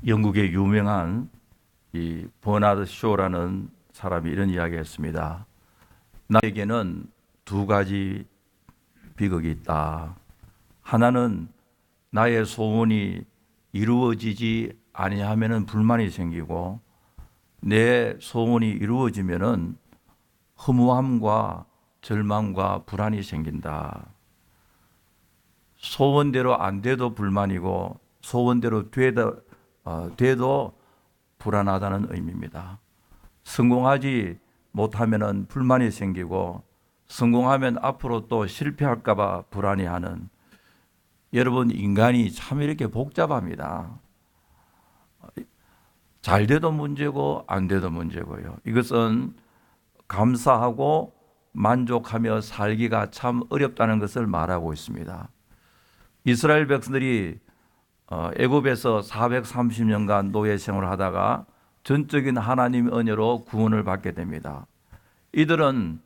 영국의 유명한 이 버나드 쇼라는 사람이 이런 이야기했습니다. 나에게는 두 가지 비극이 있다. 하나는 나의 소원이 이루어지지 아니하면은 불만이 생기고, 내 소원이 이루어지면은 허무함과 절망과 불안이 생긴다. 소원대로 안 돼도 불만이고 소원대로 돼도 불안하다는 의미입니다. 성공하지 못하면은 불만이 생기고, 성공하면 앞으로 또 실패할까 봐 불안해하는, 여러분, 인간이 참 이렇게 복잡합니다. 잘 돼도 문제고 안 돼도 문제고요. 이것은 감사하고 만족하며 살기가 참 어렵다는 것을 말하고 있습니다. 이스라엘 백성들이 애굽에서 430년간 노예 생활을 하다가 전적인 하나님의 은혜로 구원을 받게 됩니다. 이들은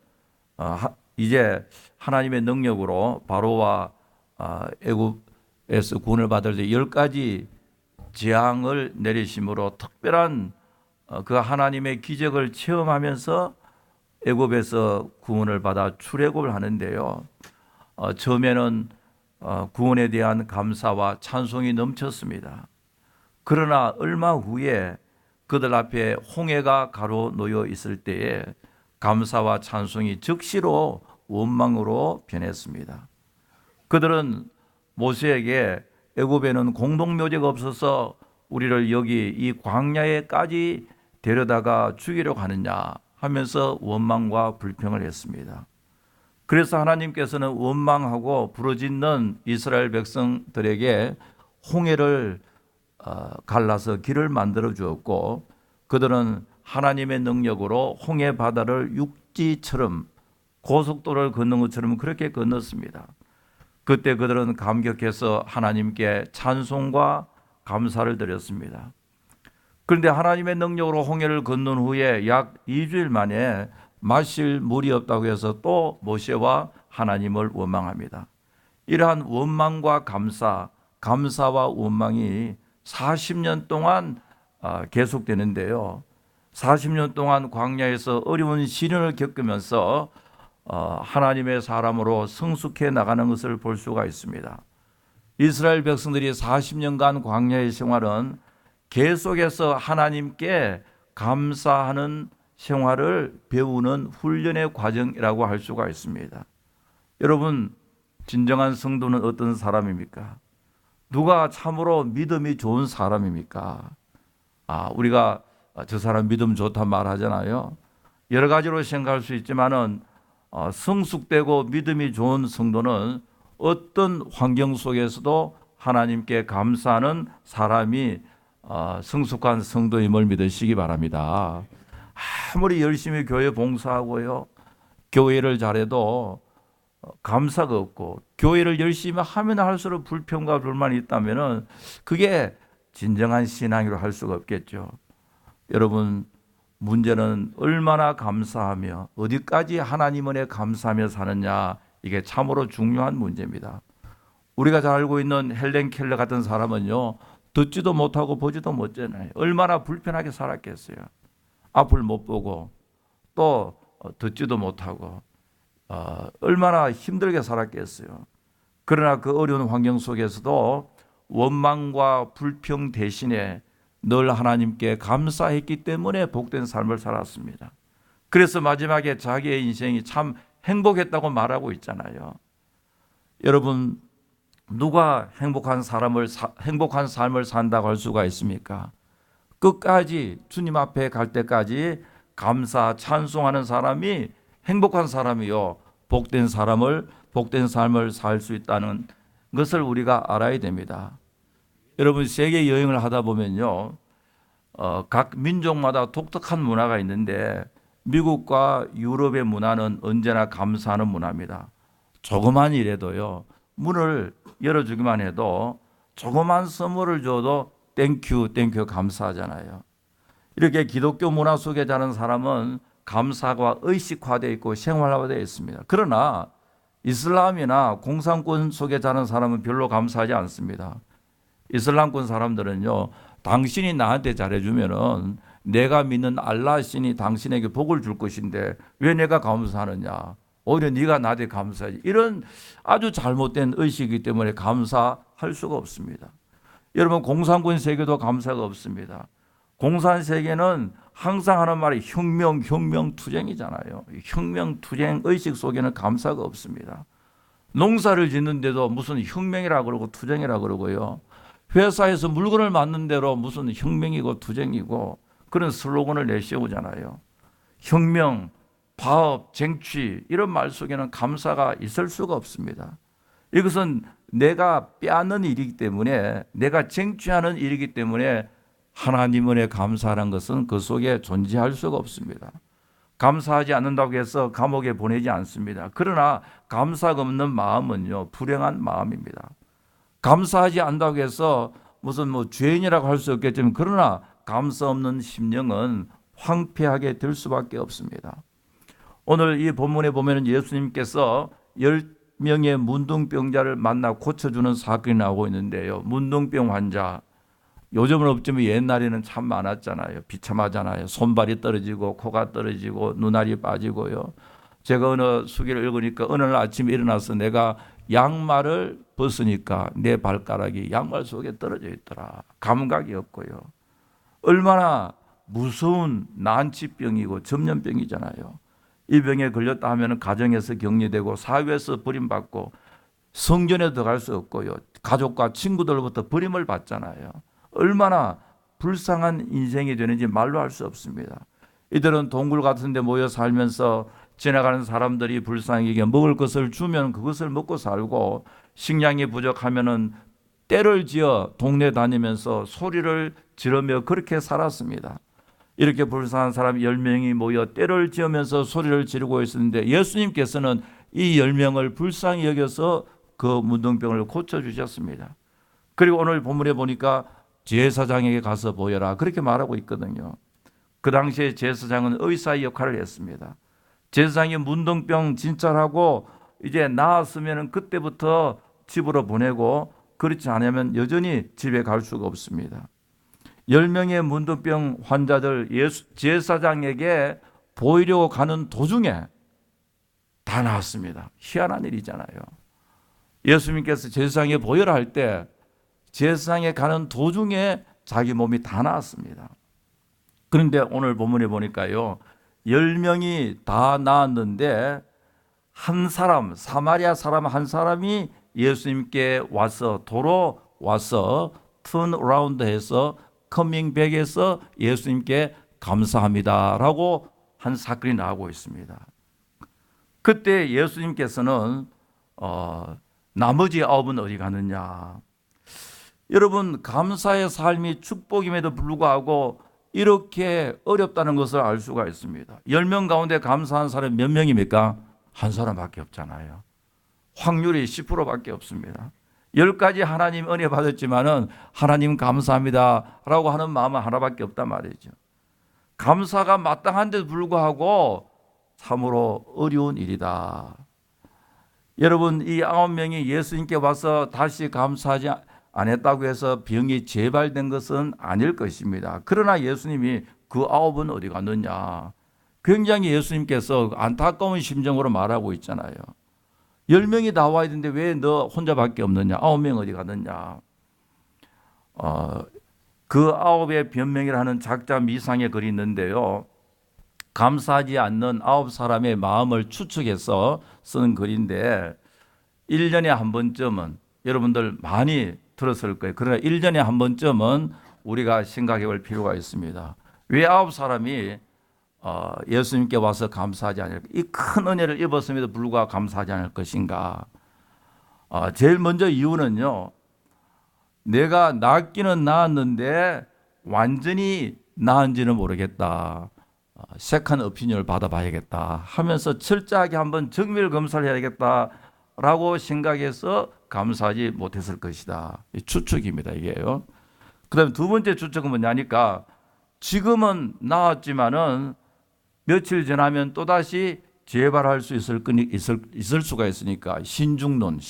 이제 하나님의 능력으로 바로와 애굽에서 구원을 받을 때 10가지 재앙을 내리심으로 특별한 그 하나님의 기적을 체험하면서 애굽에서 구원을 받아 출애굽을 하는데요. 처음에는 구원에 대한 감사와 찬송이 넘쳤습니다. 그러나 얼마 후에 그들 앞에 홍해가 가로놓여 있을 때에 감사와 찬송이 즉시로 원망으로 변했습니다. 그들은 모세에게 애굽에는 공동묘지가 없어서 우리를 여기 이 광야에까지 데려다가 죽이려고 하느냐 하면서 원망과 불평을 했습니다. 그래서 하나님께서는 원망하고 부르짖는 이스라엘 백성들에게 홍해를 갈라서 길을 만들어 주었고, 그들은 하나님의 능력으로 홍해 바다를 육지처럼 고속도로를 걷는 것처럼 그렇게 건넜습니다. 그때 그들은 감격해서 하나님께 찬송과 감사를 드렸습니다. 그런데 하나님의 능력으로 홍해를 건넌 후에 약 2주일 만에 마실 물이 없다고 해서 또 모세와 하나님을 원망합니다. 이러한 원망과 감사와 원망이 40년 동안 계속되는데요. 40년 동안 광야에서 어려운 시련을 겪으면서 하나님의 사람으로 성숙해 나가는 것을 볼 수가 있습니다. 이스라엘 백성들이 40년간 광야의 생활은 계속해서 하나님께 감사하는 생활을 배우는 훈련의 과정이라고 할 수가 있습니다. 여러분, 진정한 성도는 어떤 사람입니까? 누가 참으로 믿음이 좋은 사람입니까? 우리가 저 사람 믿음 좋다 말하잖아요. 여러 가지로 생각할 수 있지만은 성숙되고 믿음이 좋은 성도는 어떤 환경 속에서도 하나님께 감사하는 사람이 성숙한 성도임을 믿으시기 바랍니다. 아무리 열심히 교회 봉사하고요, 교회를 잘해도 감사가 없고, 교회를 열심히 하면 할수록 불평과 불만이 있다면 그게 진정한 신앙이라고 할 수가 없겠죠. 여러분, 문제는 얼마나 감사하며 어디까지 하나님 은혜에 감사하며 사느냐, 이게 참으로 중요한 문제입니다. 우리가 잘 알고 있는 헬렌 켈러 같은 사람은요, 듣지도 못하고 보지도 못하잖아요. 얼마나 불편하게 살았겠어요. 앞을 못 보고 또 듣지도 못하고 얼마나 힘들게 살았겠어요. 그러나 그 어려운 환경 속에서도 원망과 불평 대신에 늘 하나님께 감사했기 때문에 복된 삶을 살았습니다. 그래서 마지막에 자기의 인생이 참 행복했다고 말하고 있잖아요. 여러분, 누가 행복한 삶을 산다고 할 수가 있습니까? 끝까지 주님 앞에 갈 때까지 감사, 찬송하는 사람이 행복한 사람이요, 복된 삶을 살 수 있다는 것을 우리가 알아야 됩니다. 여러분, 세계 여행을 하다 보면요, 각 민족마다 독특한 문화가 있는데 미국과 유럽의 문화는 언제나 감사하는 문화입니다. 조그만 일에도요, 문을 열어주기만 해도 조그만 선물을 줘도 땡큐 감사하잖아요. 이렇게 기독교 문화 속에 사는 사람은 감사가 의식화되어 있고 생활화되어 있습니다. 그러나 이슬람이나 공산권 속에 사는 사람은 별로 감사하지 않습니다. 이슬람권 사람들은요, 당신이 나한테 잘해주면은 내가 믿는 알라 신이 당신에게 복을 줄 것인데 왜 내가 감사하느냐? 오히려 네가 나한테 감사하지. 이런 아주 잘못된 의식이기 때문에 감사할 수가 없습니다. 여러분, 공산군 세계도 감사가 없습니다. 공산 세계는 항상 하는 말이 혁명, 투쟁이잖아요. 혁명, 투쟁 의식 속에는 감사가 없습니다. 농사를 짓는데도 무슨 혁명이라 그러고 투쟁이라 그러고요. 회사에서 물건을 만든 대로 무슨 혁명이고 투쟁이고 그런 슬로건을 내세우잖아요. 혁명, 파업, 쟁취 이런 말 속에는 감사가 있을 수가 없습니다. 이것은 내가 빼앗는 일이기 때문에, 내가 쟁취하는 일이기 때문에 하나님 은혜 감사라는 것은 그 속에 존재할 수가 없습니다. 감사하지 않는다고 해서 감옥에 보내지 않습니다. 그러나 감사가 없는 마음은요, 불행한 마음입니다. 감사하지 않는다고 해서 무슨 죄인이라고 할 수 없겠지만, 그러나 감사 없는 심령은 황폐하게 될 수밖에 없습니다. 오늘 이 본문에 보면 예수님께서 10명의 문둥병자를 만나 고쳐주는 사건이 나오고 있는데요. 문둥병 환자, 요즘은 없지만 옛날에는 참 많았잖아요. 비참하잖아요. 손발이 떨어지고 코가 떨어지고 눈알이 빠지고요. 제가 어느 수기를 읽으니까 어느 날 아침에 일어나서 내가 양말을 벗으니까 내 발가락이 양말 속에 떨어져 있더라. 감각이 없고요. 얼마나 무서운 난치병이고 전염병이잖아요. 이 병에 걸렸다 하면 가정에서 격리되고 사회에서 버림받고 성전에 들어갈 수 없고요. 가족과 친구들로부터 버림을 받잖아요. 얼마나 불쌍한 인생이 되는지 말로 할 수 없습니다. 이들은 동굴 같은 데 모여 살면서 지나가는 사람들이 불쌍하게 먹을 것을 주면 그것을 먹고 살고, 식량이 부족하면은 떼를 지어 동네 다니면서 소리를 지르며 그렇게 살았습니다. 이렇게 불쌍한 사람 10명이 모여 떼를 지으면서 소리를 지르고 있었는데, 예수님께서는 이 10명을 불쌍히 여겨서 그 문둥병을 고쳐주셨습니다. 그리고 오늘 본문에 보니까 제사장에게 가서 보여라, 그렇게 말하고 있거든요. 그 당시에 제사장은 의사의 역할을 했습니다. 제사장이 문둥병 진찰하고 이제 나았으면 그때부터 집으로 보내고, 그렇지 않으면 여전히 집에 갈 수가 없습니다. 10명의 문둥병 환자들 제사장에게 보이려고 가는 도중에 다 나았습니다. 희한한 일이잖아요. 예수님께서 제사장에 보여라 할 때 제사장에 가는 도중에 자기 몸이 다 나았습니다. 그런데 오늘 본문에 보니까요, 10명이 다 나았는데 한 사람, 사마리아 사람 한 사람이 예수님께 와서 도로 와서 턴 어라운드 해서 커밍 백에서 예수님께 감사합니다라고 한 사건이 나오고 있습니다. 그때 예수님께서는 나머지 9은 어디 갔느냐. 여러분, 감사의 삶이 축복임에도 불구하고 이렇게 어렵다는 것을 알 수가 있습니다. 10명 가운데 감사한 사람이 몇 명입니까? 한 사람밖에 없잖아요. 확률이 10%밖에 없습니다. 10가지 하나님 은혜 받았지만은 하나님 감사합니다 라고 하는 마음은 하나밖에 없단 말이죠. 감사가 마땅한데도 불구하고 참으로 어려운 일이다. 여러분, 이 9명이 예수님께 와서 다시 감사하지 안 했다고 해서 병이 재발된 것은 아닐 것입니다. 그러나 예수님이 그 9은 어디 갔느냐, 굉장히 예수님께서 안타까운 심정으로 말하고 있잖아요. 10명이 나와야 되는데 왜 너 혼자밖에 없느냐, 9명 어디 갔느냐. 그 9의 변명이라는 작자 미상의 글이 있는데요, 감사하지 않는 9사람의 마음을 추측해서 쓴 글인데, 1년에 한 번쯤은, 여러분들 많이 들었을 거예요. 그러나 1년에 한 번쯤은 우리가 생각해 볼 필요가 있습니다. 왜 9사람이 예수님께 와서 감사하지 않을까? 이 큰 은혜를 입었음에도 불구하고 감사하지 않을 것인가? 제일 먼저 이유는요, 내가 낫기는 나았는데 완전히 나은지는 모르겠다. 세컨 오피니언을 받아봐야겠다 하면서 철저하게 한번 정밀 검사를 해야겠다라고 생각해서 감사하지 못했을 것이다. 추측입니다, 이게요. 그 다음에 두 번째 추측은 뭐냐니까, 지금은 나았지만은 며칠 지나면 또다시 재발할 수 있을 수가 있으니까 신중론.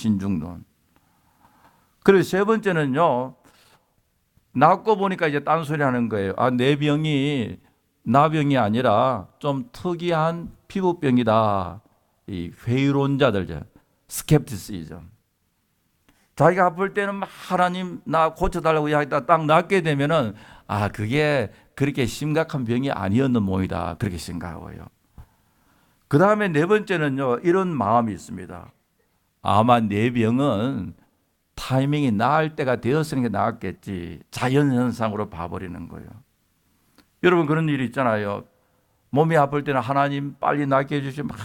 그리고 세 번째는요, 낫고 보니까 이제 딴소리 하는 거예요. 아, 내 병이 나병이 아니라 좀 특이한 피부병이다. 이 회의론자들, 스캡티시즘. 자기가 아플 때는 막 하나님 나 고쳐달라고 이야기하다 딱 낫게 되면은 아, 그게 그렇게 심각한 병이 아니었는 모이다. 그렇게 생각하고요. 그 다음에 네 번째는요, 이런 마음이 있습니다. 아마 내 병은 타이밍이 나을 때가 되었으니까 나았겠지. 자연현상으로 봐버리는 거예요. 여러분 그런 일이 있잖아요. 몸이 아플 때는 하나님 빨리 낫게 해주시면 막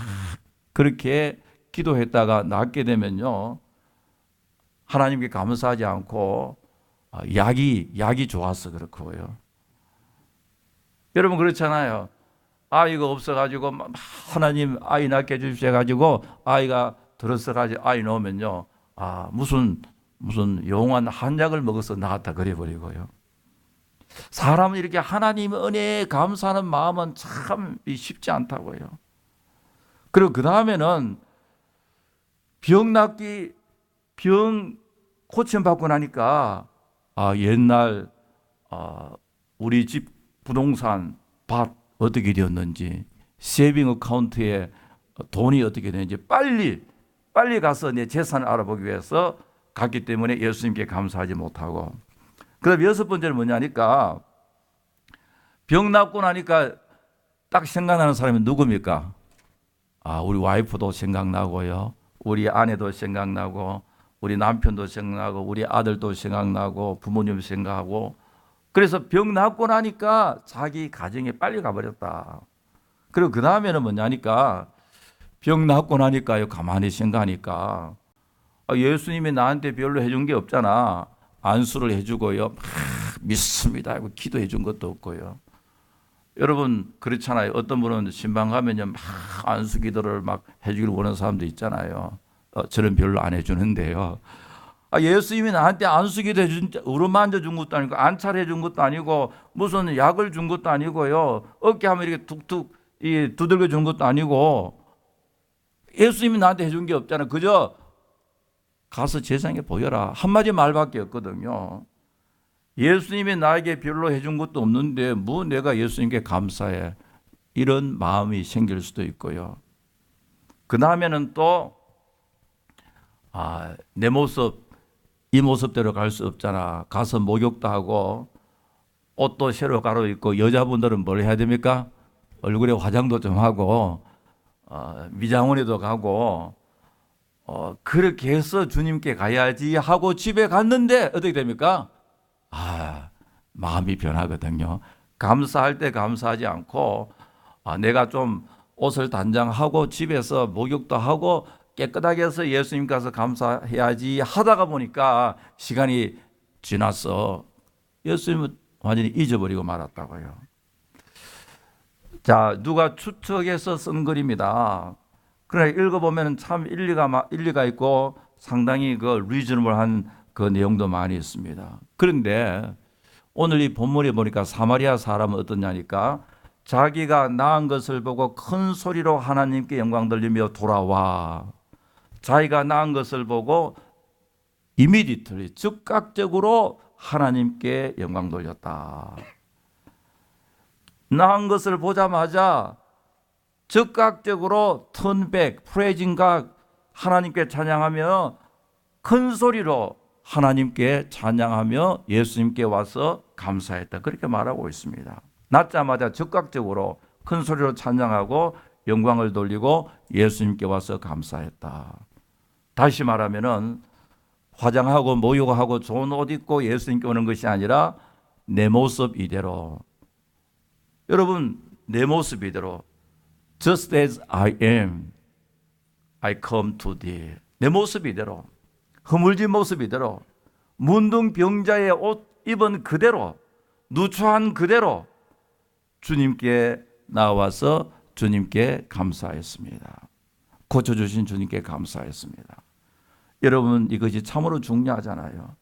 그렇게 기도했다가 낫게 되면요, 하나님께 감사하지 않고 약이 좋아서 그렇고요. 여러분 그렇잖아요. 아이가 없어가지고 하나님 아이 낳게 해주십시오 해가지고 아이가 들었어가지고 아이 낳으면요, 아 무슨 용한 한약을 먹어서 나았다 그래버리고요. 사람은 이렇게 하나님 은혜에 감사하는 마음은 참 쉽지 않다고요. 그리고 그 다음에는 병 고침 받고 나니까 아, 옛날 우리 집 부동산 밭 어떻게 되었는지, 세이빙 어카운트에 돈이 어떻게 되는지 빨리 가서 내 재산을 알아보기 위해서 갔기 때문에 예수님께 감사하지 못하고. 그다음 여섯 번째는 뭐냐니까 병 낫고 나니까 딱 생각나는 사람이 누굽니까? 아, 우리 와이프도 생각나고요, 우리 아내도 생각나고, 우리 남편도 생각나고, 우리 아들도 생각나고, 부모님 생각하고. 그래서 병 낫고 나니까 자기 가정에 빨리 가버렸다. 그리고 그 다음에는 뭐냐니까 병 낫고 나니까요, 가만히 생각하니까 예수님이 나한테 별로 해준 게 없잖아. 안수를 해주고요, 막 믿습니다 하고 기도해 준 것도 없고요. 여러분 그렇잖아요. 어떤 분은 신방 가면요, 막 안수 기도를 막 해주기를 원하는 사람도 있잖아요. 저는 별로 안 해주는데요. 예수님이 나한테 안수기도 해준, 우르만져 준 것도 아니고, 안찰해 준 것도 아니고, 무슨 약을 준 것도 아니고요, 어깨하면 이렇게 툭툭 두들겨 준 것도 아니고, 예수님이 나한테 해준 게 없잖아. 그저 가서 세상에 보여라 한마디 말밖에 없거든요. 예수님이 나에게 별로 해준 것도 없는데 뭐 내가 예수님께 감사해, 이런 마음이 생길 수도 있고요. 그 다음에는 또 내 모습, 이 모습대로 갈 수 없잖아. 가서 목욕도 하고 옷도 새로 갈아입고, 여자분들은 뭘 해야 됩니까? 얼굴에 화장도 좀 하고 미장원에도 가고 그렇게 해서 주님께 가야지 하고 집에 갔는데 어떻게 됩니까? 마음이 변하거든요. 감사할 때 감사하지 않고 내가 좀 옷을 단장하고 집에서 목욕도 하고 깨끗하게 해서 예수님 가서 감사해야지 하다가 보니까 시간이 지나서 예수님은 완전히 잊어버리고 말았다고요. 자, 누가 추측해서 쓴 글입니다. 그러나 읽어보면 참 일리가 있고 상당히 그 리저너블한 그 내용도 많이 있습니다. 그런데 오늘 이 본문에 보니까 사마리아 사람은 어떠냐니까 자기가 낳은 것을 보고 큰 소리로 하나님께 영광 돌리며 돌아와. 자기가 낳은 것을 보고 immediately, 즉각적으로 하나님께 영광 돌렸다. 낳은 것을 보자마자 즉각적으로 턴백, 프레이징과 하나님께 찬양하며 큰 소리로 하나님께 찬양하며 예수님께 와서 감사했다. 그렇게 말하고 있습니다. 낳자마자 즉각적으로 큰 소리로 찬양하고 영광을 돌리고 예수님께 와서 감사했다. 다시 말하면은 화장하고 목욕하고 좋은 옷 입고 예수님께 오는 것이 아니라 내 모습 이대로. 여러분, 내 모습 이대로 Just as I am, I come to thee. 내 모습 이대로, 허물진 모습 이대로, 문둥병자의 옷 입은 그대로, 누추한 그대로 주님께 나와서 주님께 감사했습니다. 고쳐주신 주님께 감사했습니다. 여러분, 이것이 참으로 중요하잖아요.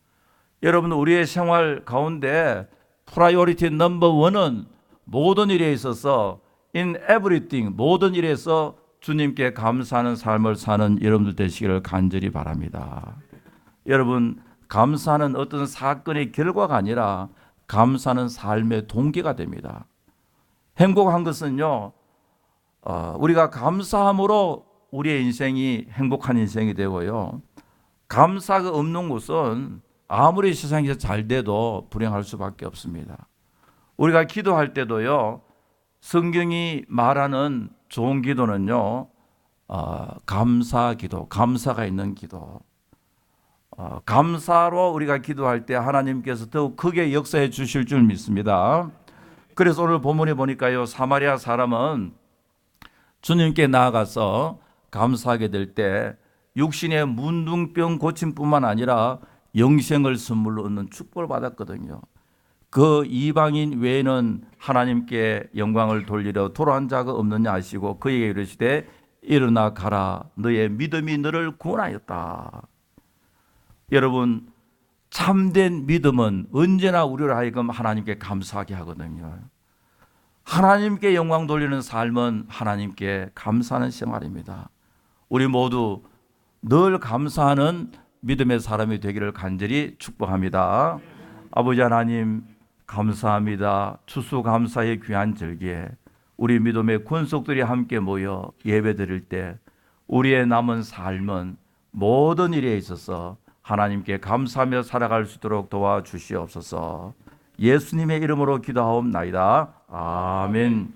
여러분, 우리의 생활 가운데 프라이오리티 넘버 원은 모든 일에 있어서 in everything, 모든 일에서 주님께 감사하는 삶을 사는 여러분들 되시기를 간절히 바랍니다. 여러분, 감사는 어떤 사건의 결과가 아니라 감사는 삶의 동기가 됩니다. 행복한 것은요, 우리가 감사함으로 우리의 인생이 행복한 인생이 되고요. 감사가 없는 곳은 아무리 세상에서 잘 돼도 불행할 수밖에 없습니다. 우리가 기도할 때도요, 성경이 말하는 좋은 기도는요, 감사 기도, 감사가 있는 기도. 감사로 우리가 기도할 때 하나님께서 더욱 크게 역사해 주실 줄 믿습니다. 그래서 오늘 본문에 보니까요, 사마리아 사람은 주님께 나아가서 감사하게 될 때 육신의 문둥병 고침뿐만 아니라 영생을 선물로 얻는 축복을 받았거든요. 그 이방인 외에는 하나님께 영광을 돌리려 돌아온 자가 없느냐 하시고 그에게 이르시되 일어나 가라, 너의 믿음이 너를 구원하였다. 여러분, 참된 믿음은 언제나 우리를 하여금 하나님께 감사하게 하거든요. 하나님께 영광 돌리는 삶은 하나님께 감사하는 생활입니다. 우리 모두 늘 감사하는 믿음의 사람이 되기를 간절히 축복합니다. 아버지 하나님, 감사합니다. 추수감사의 귀한 절기에 우리 믿음의 권속들이 함께 모여 예배드릴 때 우리의 남은 삶은 모든 일에 있어서 하나님께 감사하며 살아갈 수 있도록 도와주시옵소서. 예수님의 이름으로 기도하옵나이다. 아멘.